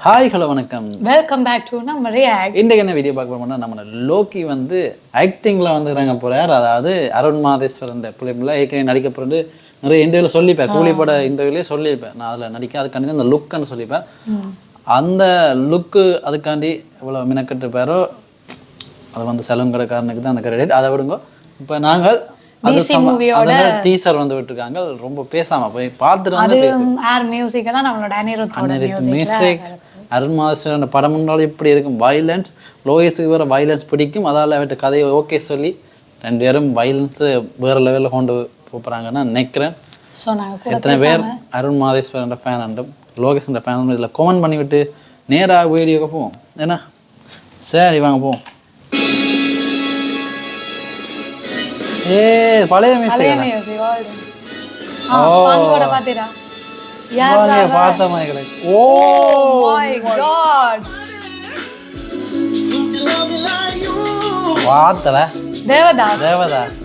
Hi hello வணக்கம், welcome back to நம்ம react. இன்றைக்கு என்ன வீடியோ பார்க்க போறோம்னா, நம்ம லோக்கி வந்து ஆக்டிங்கில் வந்து இறங்க போகிறார். அதாவது அருண் மாதேஸ்வரன் பிள்ளைங்கள ஏற்கனவே நடிக்க போகிறது நிறைய இன்டர்வியூவில் சொல்லிப்பேன், கூலிப்பட இன்டர்வியூலேயே சொல்லியிருப்பேன். நான் அதில் நடிக்க அதுக்காண்டி அந்த லுக்குன்னு சொல்லிப்பேன். அந்த லுக்கு அதுக்காண்டி இவ்வளோ மினக்கட்டுப்பாரோ அது வந்து செலவு கடைக்காரனுக்கு தான் அந்த கிரெடிட். அதை விடுங்க. இப்போ நாங்கள் டீசர் வந்து விட்டுருக்காங்க, ரொம்ப பேசாம போய் பார்த்துட்டு வந்து மியூசிக் அருண் மாதேஸ்வரன் படம் முன்னாலும் இப்படி இருக்கும். வைலன்ஸ் லோகேஷுக்கு வேறு வைலன்ஸ் பிடிக்கும், அதால் அவர்கிட்ட கதையை ஓகே சொல்லி 2 பேரும் வைலன்ஸு வேறு லெவலில் கொண்டு போகிறாங்கன்னு நினைக்கிறேன். எத்தனை பேர் அருண் மாதேஸ்வரன் ஃபேன் அண்டும் லோகேஷன் ஃபேன் அண்டும் இதில் கமெண்ட் பண்ணிவிட்டு நேராக வீடியோக்கு போவோம். ஏன்னா சரி வாங்க போவோம். பழைய மியூசிக் பார்த்த மாதிரி கிடையாது. பார்த்தல தேவதாஸ்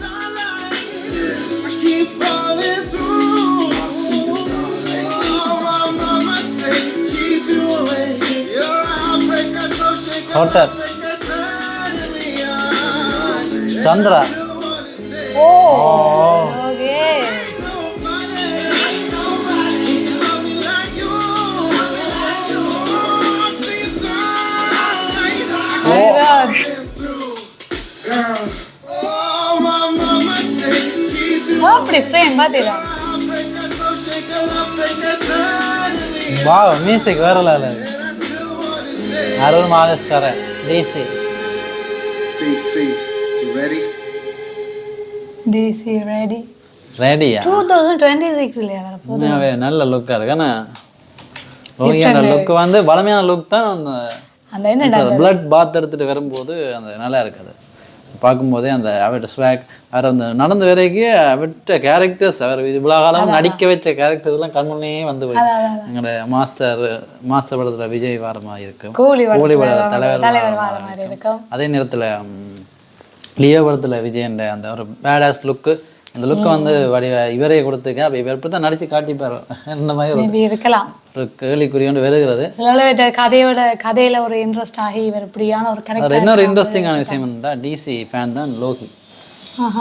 ஹோட்டல் சந்திரா. அப்படி ஃப்ரேம் பாத்தீங்களா? வாவ், மியூசிக் வேற level. Arun Matheswaran DC. you ready? DC ready? ரெடியா? 2026 ல வர போகுது. நல்ல லுக்கா இருக்கு. ஆனா லோகியோட லுக் வந்து பலமையான லுக் தான். அந்த என்ன பிளட் பாத் எடுத்துட்டு வரும்போது அந்த நல்லா இருக்குது பார்க்கும்போதே. அந்த அவர்கிட்ட ஸ்வாக் அவர் அந்த நடந்த வரைக்கும் அவர்கிட்ட கேரக்டர்ஸ், அவர் இவ்வளோ காலம் நடிக்க வச்ச கேரக்டர்ஸ் எல்லாம் கண்முன்னே வந்து எங்களோட மாஸ்டர் படத்தில் விஜய் வார மாதிரி இருக்கும், கூலி பட தலைவர் வார மாதிரி இருக்கும். அதே நேரத்தில் லியோ படத்தில் விஜயன்ற அந்த ஒரு பேடாஸ் லுக்கு, அந்த லுக்கை வந்து இவரே கொடுத்துருக்கேன். அப்போ இவர் எப்படி தான் நடிச்சு காட்டிப்பார் இந்த மாதிரி இருக்கலாம். ஒரு கேள்விக்குறியோண்டு வருகிறது. கதையில ஒரு இன்ட்ரெஸ்ட் ஆகி இவர் இப்படியான ஒரு கேரக்டர். இன்னொரு இன்ட்ரெஸ்டிங்கான விஷயம் என்னன்னா, டிசி ஃபேன் தான் லோகி.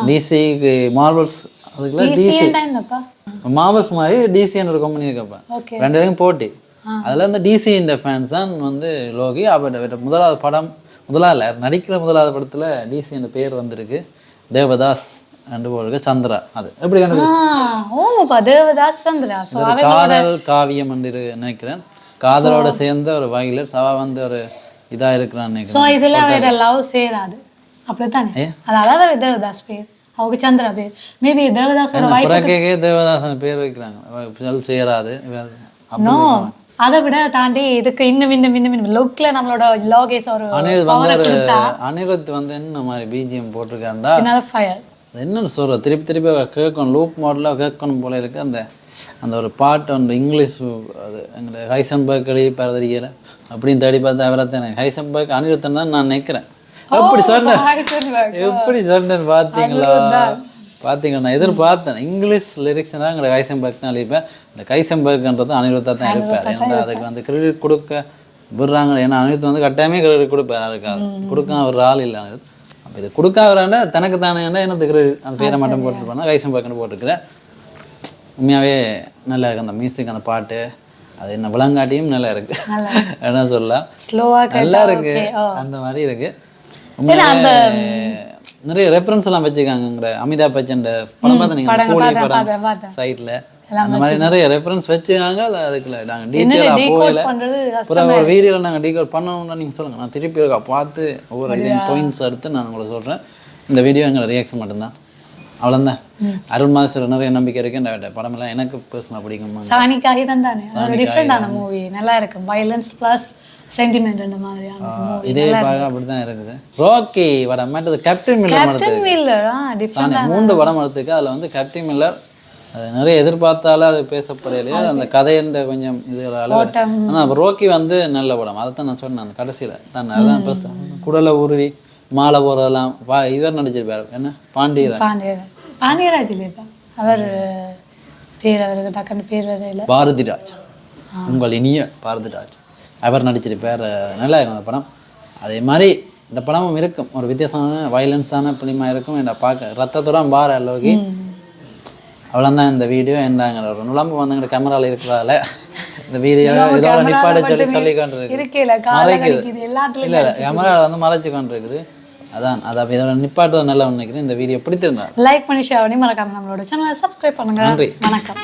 டிசிக்கு மார்வல்ஸ், அதுக்குள்ள டிசி மார்வல்ஸ் மாதிரி டிசின்னு ஒரு கம்பெனி இருக்கப்ப 2 பேரும் போட்டி. அதில் இந்த டிசி இந்த ஃபேன்ஸ் தான் வந்து லோகி. அவர்கிட்ட முதலாவது படம் நடிக்கிற முதலாவது படத்தில் டிசி என்ற பேர் வந்திருக்கு. தேவதாஸ் ரெண்டு போருக்கு சந்திரா. அது எப்படி தேவதாஸ் சந்திரா காதல் காவியம் என்று நினைக்கிறேன். காதலோட சேர்ந்த ஒரு வகையில் சவா வந்து ஒரு இதா இருக்கிறான்னு நினைக்கிறேன். லவ் சேராது அப்படித்தானே, அதனால தேவதாஸ் பேர், அவங்க சந்திரா பேர். மேபி தேவதாஸோட பிறக்கே தேவதாஸ் பேர் வைக்கிறாங்க, சேராது. அதை விட தாண்டி இதுக்கு இன்னும் லுக்ல நம்மளோட லோகேஷ் ஒரு அனிருத் வந்து என்ன மாதிரி பிஜிஎம் போட்டிருக்காண்டா, என்னன்னு சொல்ற திருப்பி கேட்கணும், லூப் மாடலாக கேட்கணும் போல இருக்கு. அந்த ஒரு பாட்டு ஒன்று இங்கிலீஷ், அது எங்களை ஹைசன்பர்க் தெரியல அப்படின்னு தேடி பார்த்து அவரை ஹைசன்பர்க் அனிருத்தன் தான் நான் நினைக்கிறேன். எப்படி சொன்னேன் பார்த்தீங்களா? நான் எதிர்பார்த்தேன் இங்கிலீஷ் லிரிக்ஸ்னா எங்களை ஹைசன்பர்க் தான் எழுதிப்பேன். இந்த ஹைசன்பர்க்ன்றது அனிருத்தா தான் இருப்பார். ஏன்னா அதுக்கு வந்து கிரெடிட் கொடுக்க விடுறாங்க. ஏன்னா அனிருத் வந்து கட்டாயமே கிரெடிட் கொடுப்பார். அதுக்காக கொடுக்க ஒரு ஆள் இல்லை அனிருத். அப்போ இது கொடுக்காதாண்டா தனக்கு தானே எனக்கு கிரெடிட் அந்த பேரை மட்டும் போட்டுருப்பாங்க, ஹைசன்பர்க்னு போட்டுருக்கிறேன். உண்மையாகவே நல்லா இருக்குது அந்த மியூசிக், அந்த பாட்டு. அது என்ன விளங்காட்டியும் நல்லா இருக்கு, என்ன சொல்லலாம், நல்லா இருக்கு, அந்த மாதிரி இருக்கு. நிறைய ரெஃபரன்ஸ் எல்லாம் வச்சுருக்காங்க. அமிதாப் பச்சன் படம் பார்த்தீங்க சைட்ல, அந்த மாதிரி நிறைய ரெஃபரன்ஸ் வச்சுருக்காங்க. அதுக்குள்ள நாங்கள் டீட்டெயிலாக போகல, அப்புறம் ஒரு வீடியோவில் நாங்கள் டீகோட் பண்ணணும்னா நீங்கள் சொல்லுங்கள். நான் திருப்பி இருக்கா பார்த்து ஒவ்வொரு பாயிண்ட்ஸ் எடுத்து நான் உங்களை சொல்கிறேன். இந்த வீடியோ எங்களை ரியாக்ஷன் மட்டும்தான், அவ்வளோதான். அருண் மாதேஸ்வரன் நிறைய நம்பிக்கை இருக்கு. இந்த படமெல்லாம் எனக்கு பர்சனலாக பிடிக்குமா, சானிக்காக தான் தானே, டிஃப்ரெண்டான மூவி, நல்லா இருக்கு. வயலன்ஸ் ப்ளஸ் சென்டிமெண்ட் அந்த மாதிரியான மூவி. இதே பார்க்க அப்படிதான் இருக்குது. ராக்கி படம் மாட்டது கேப்டன் மில்லர் டிஃப்ரெண்டா 3 படம் எடுத்துக்கு. அதில் வந்து கேப்டன் மில்லர் அது நிறைய எதிர்பார்த்தாலும் அது பேசப்படையிலையே, அந்த கதைன்ற கொஞ்சம் இது. ஆனால் ரோக்கி வந்து நல்ல படம், அதை தான் நான் சொன்னேன். அந்த கடைசியில் தான் அதான் ஃபர்ஸ்ட் குடலை உருவி மாலை போறதெல்லாம் இவர் நடிச்சிருப்பாரு. என்ன பாண்டியராஜ் இல்லையா அவர் பேர், அவருக்கு டக்குன்னு பேர் வரையில. பாரதிராஜ், உங்கள் இனிய பாரதிராஜ். அவர் நடிச்சிருப்பார். நல்லா இருக்கும் அந்த படம். அதே மாதிரி இந்த படமும் இருக்கும், ஒரு வித்தியாசமான வயலன்ஸான பிலிமாக இருக்கும். என்ன பார்க்க ரத்தத்துடன் பார அளவுக்கு அவ்வளோதான் இந்த வீடியோ. என்னங்க ஒரு நுழம்பு வந்துங்கிற கேமராவில் இருக்கிறதால இந்த வீடியோ இதோட நிப்பாட சொல்லி கொண்டு இருக்குது. இல்லை கேமரா வந்து மறைச்சு கொண்டு இருக்குது. அதான் அதை இதோட நிப்பாட்டு நல்லா நினைக்கிறேன். இந்த வீடியோ பிடித்திருந்தா லைக் பண்ணி ஷேர் பண்ணி மறக்காம நம்மளோட சேனலை சப்ஸ்கிரைப் பண்ணுங்க. நன்றி, வணக்கம்.